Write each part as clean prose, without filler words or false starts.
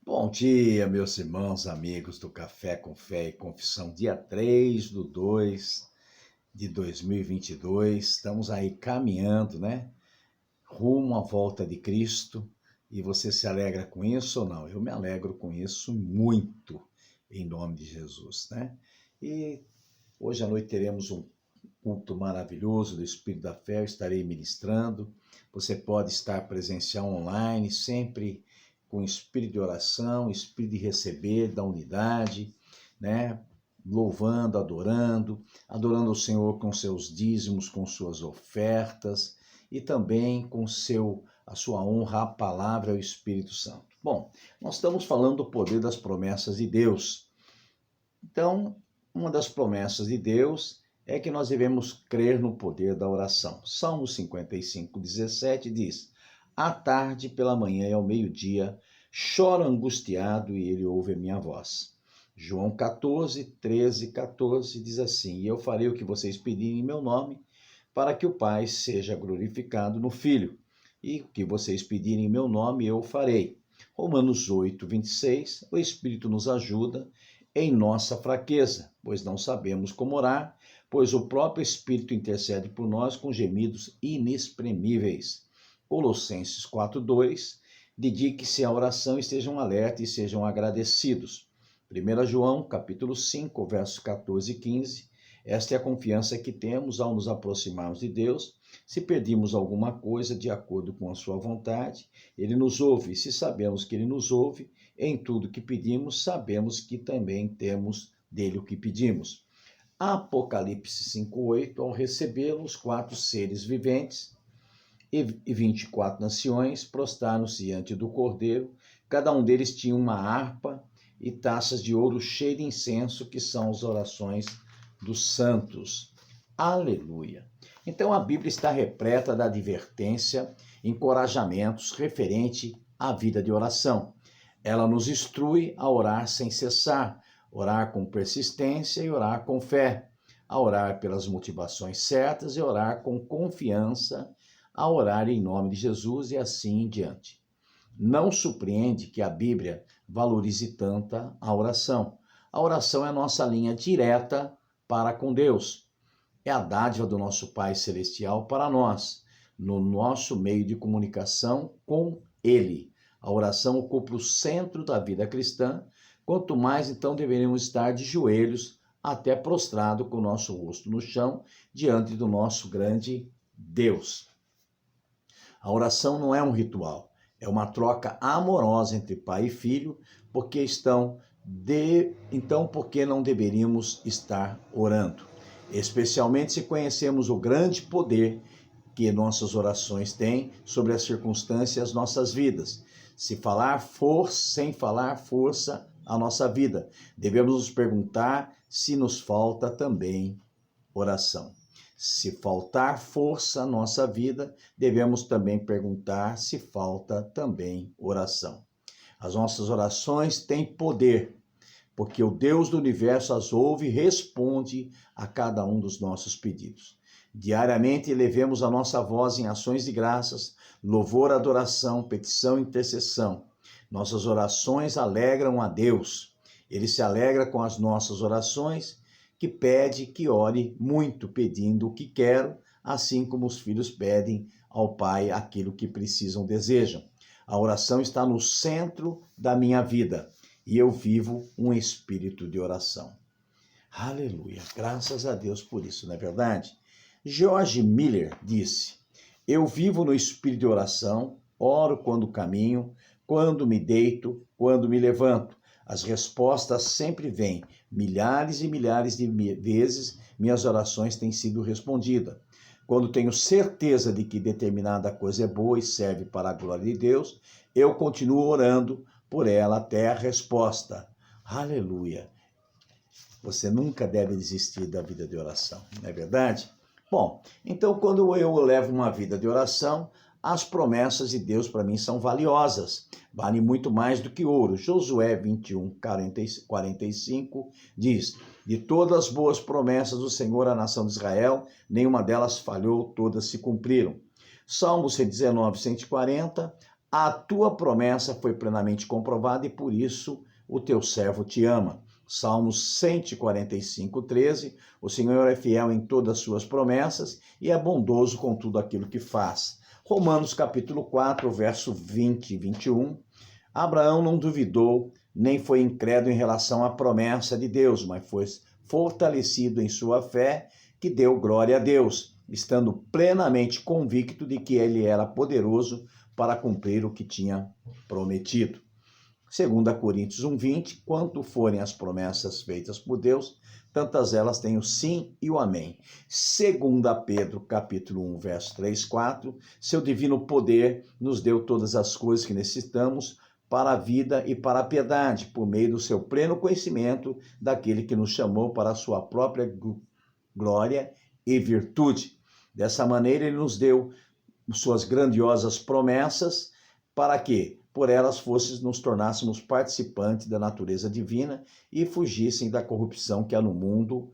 Bom dia, meus irmãos, amigos do Café com Fé e Confissão, dia 3/2 de 2022. Estamos aí caminhando, né? Rumo à volta de Cristo. E você se alegra com isso ou não? Eu me alegro com isso muito, em nome de Jesus, né? E hoje à noite teremos um culto maravilhoso do Espírito da Fé, eu estarei ministrando. Você pode estar presencial online, sempre com espírito de oração, espírito de receber, da unidade, né? Louvando, adorando o Senhor com seus dízimos, com suas ofertas e também com a sua honra à palavra e ao Espírito Santo. Bom, nós estamos falando do poder das promessas de Deus. Então, uma das promessas de Deus é que nós devemos crer no poder da oração. Salmo 55:17 diz: à tarde, pela manhã e ao meio-dia, choro angustiado e ele ouve a minha voz. João 14:13-14 diz assim: e eu farei o que vocês pedirem em meu nome, para que o Pai seja glorificado no Filho. E o que vocês pedirem em meu nome, eu farei. Romanos 8:26, o Espírito nos ajuda em nossa fraqueza, pois não sabemos como orar, pois o próprio Espírito intercede por nós com gemidos inexprimíveis. Colossenses 4:2, dedique-se à oração, estejam alerta e sejam agradecidos. 1 João, capítulo 5, versos 14 e 15, esta é a confiança que temos ao nos aproximarmos de Deus. Se pedimos alguma coisa de acordo com a sua vontade, ele nos ouve. Se sabemos que ele nos ouve, em tudo que pedimos, sabemos que também temos dele o que pedimos. Apocalipse 5:8, ao recebê-lo, os 4 seres viventes e 24 nações prostraram-se diante do Cordeiro. Cada um deles tinha uma harpa e taças de ouro cheias de incenso, que são as orações dos santos. Aleluia! Então a Bíblia está repleta da advertência, encorajamentos referente à vida de oração. Ela nos instrui a orar sem cessar, orar com persistência e orar com fé, a orar pelas motivações certas e orar com confiança, a orar em nome de Jesus e assim em diante. Não surpreende que a Bíblia valorize tanta a oração. A oração é a nossa linha direta para com Deus. É a dádiva do nosso Pai Celestial para nós, no nosso meio de comunicação com Ele. A oração ocupa o centro da vida cristã, quanto mais então deveríamos estar de joelhos, até prostrado com o nosso rosto no chão, diante do nosso grande Deus. A oração não é um ritual, é uma troca amorosa entre pai e filho, então por que não deveríamos estar orando? Especialmente se conhecemos o grande poder que nossas orações têm sobre as circunstâncias das nossas vidas. Sem falar força a nossa vida. Devemos nos perguntar se nos falta também oração. Se faltar força à nossa vida, devemos também perguntar se falta também oração. As nossas orações têm poder, porque o Deus do universo as ouve e responde a cada um dos nossos pedidos. Diariamente elevemos a nossa voz em ações de graças, louvor, adoração, petição e intercessão. Nossas orações alegram a Deus. Ele se alegra com as nossas orações, que pede que ore muito, pedindo o que quero, assim como os filhos pedem ao Pai aquilo que precisam, desejam. A oração está no centro da minha vida e eu vivo um espírito de oração. Aleluia, graças a Deus por isso, não é verdade? George Miller disse: eu vivo no espírito de oração, oro quando caminho, quando me deito, quando me levanto. As respostas sempre vêm. Milhares e milhares de vezes minhas orações têm sido respondidas. Quando tenho certeza de que determinada coisa é boa e serve para a glória de Deus, eu continuo orando por ela até a resposta. Aleluia! Você nunca deve desistir da vida de oração, não é verdade? Bom, então quando eu levo uma vida de oração, as promessas de Deus para mim são valiosas, valem muito mais do que ouro. Josué 21:45 diz: de todas as boas promessas do Senhor à nação de Israel, nenhuma delas falhou, todas se cumpriram. Salmos 19:140, A tua promessa foi plenamente comprovada e por isso o teu servo te ama. Salmos 145, 13. O Senhor é fiel em todas as suas promessas e é bondoso com tudo aquilo que faz. Romanos capítulo 4, verso 20 e 21. Abraão não duvidou, nem foi incrédulo em relação à promessa de Deus, mas foi fortalecido em sua fé, que deu glória a Deus, estando plenamente convicto de que ele era poderoso para cumprir o que tinha prometido. 2 Coríntios 1:20, quanto forem as promessas feitas por Deus, tantas elas têm o sim e o amém. 2 Pedro capítulo 1, verso 3, 4, seu divino poder nos deu todas as coisas que necessitamos para a vida e para a piedade, por meio do seu pleno conhecimento daquele que nos chamou para a sua própria glória e virtude. Dessa maneira, ele nos deu suas grandiosas promessas para que, por elas, nos tornássemos participantes da natureza divina e fugissem da corrupção que há no mundo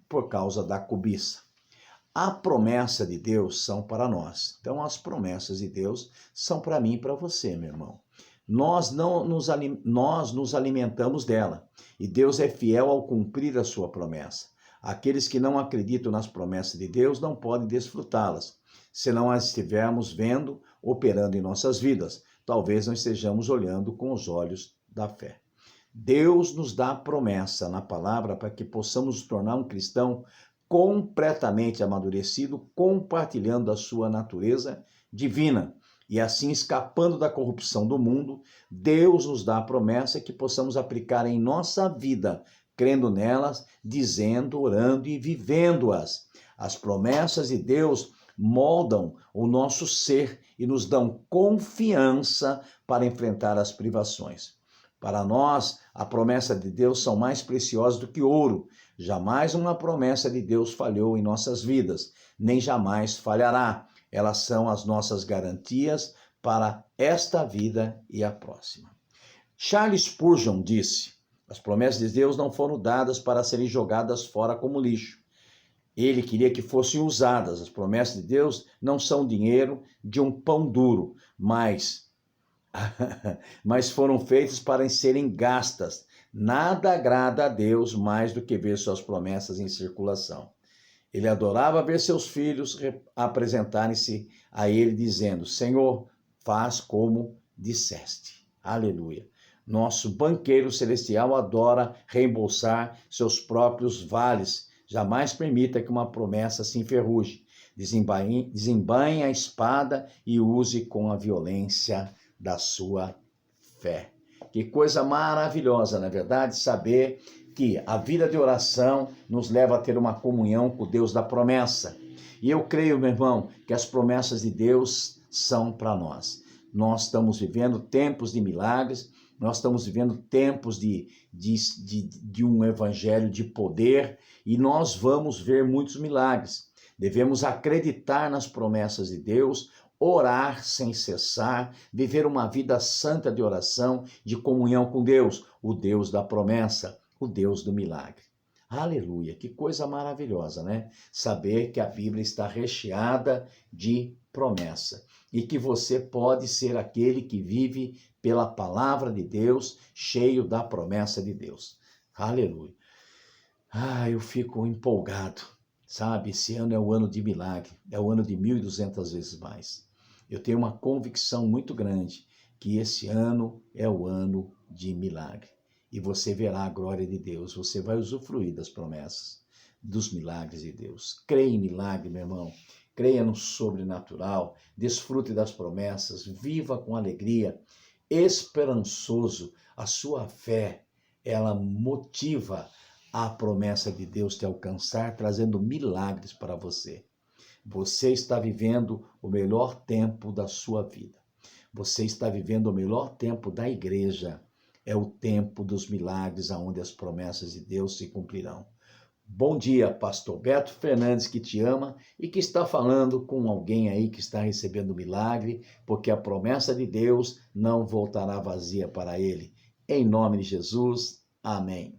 por causa da cobiça. A promessa de Deus são para nós. Então, as promessas de Deus são para mim e para você, meu irmão. Nós nos alimentamos dela e Deus é fiel ao cumprir a sua promessa. Aqueles que não acreditam nas promessas de Deus não podem desfrutá-las, se não as estivermos vendo, operando em nossas vidas. Talvez não estejamos olhando com os olhos da fé. Deus nos dá promessa na palavra para que possamos nos tornar um cristão completamente amadurecido, compartilhando a sua natureza divina. E assim, escapando da corrupção do mundo, Deus nos dá a promessa que possamos aplicar em nossa vida, crendo nelas, dizendo, orando e vivendo-as. As promessas de Deus moldam o nosso ser e nos dão confiança para enfrentar as privações. Para nós, a promessa de Deus são mais preciosas do que ouro. Jamais uma promessa de Deus falhou em nossas vidas, nem jamais falhará. Elas são as nossas garantias para esta vida e a próxima. Charles Spurgeon disse: as promessas de Deus não foram dadas para serem jogadas fora como lixo. Ele queria que fossem usadas. As promessas de Deus não são dinheiro de um pão duro, mas foram feitas para serem gastas. Nada agrada a Deus mais do que ver suas promessas em circulação. Ele adorava ver seus filhos apresentarem-se a ele dizendo: Senhor, faz como disseste. Aleluia. Nosso banqueiro celestial adora reembolsar seus próprios vales. Jamais permita que uma promessa se enferruje. Desembainhe a espada e use com a violência da sua fé. Que coisa maravilhosa, na verdade, saber que a vida de oração nos leva a ter uma comunhão com o Deus da promessa. E eu creio, meu irmão, que as promessas de Deus são para nós. Nós estamos vivendo tempos de milagres, nós estamos vivendo tempos de um evangelho de poder e nós vamos ver muitos milagres. Devemos acreditar nas promessas de Deus, orar sem cessar, viver uma vida santa de oração, de comunhão com Deus, o Deus da promessa, o Deus do milagre. Aleluia, que coisa maravilhosa, né? Saber que a Bíblia está recheada de promessa e que você pode ser aquele que vive pela palavra de Deus, cheio da promessa de Deus. Aleluia. Eu fico empolgado, sabe? Esse ano é o ano de milagre, é o ano de 1.200 vezes mais. Eu tenho uma convicção muito grande que esse ano é o ano de milagre. E você verá a glória de Deus, você vai usufruir das promessas, dos milagres de Deus. Creia em milagre, meu irmão, creia no sobrenatural, desfrute das promessas, viva com alegria, esperançoso. A sua fé, ela motiva a promessa de Deus te alcançar, trazendo milagres para você. Você está vivendo o melhor tempo da sua vida. Você está vivendo o melhor tempo da igreja. É o tempo dos milagres, aonde as promessas de Deus se cumprirão. Bom dia, pastor Beto Fernandes, que te ama e que está falando com alguém aí que está recebendo milagre, porque a promessa de Deus não voltará vazia para ele. Em nome de Jesus, amém.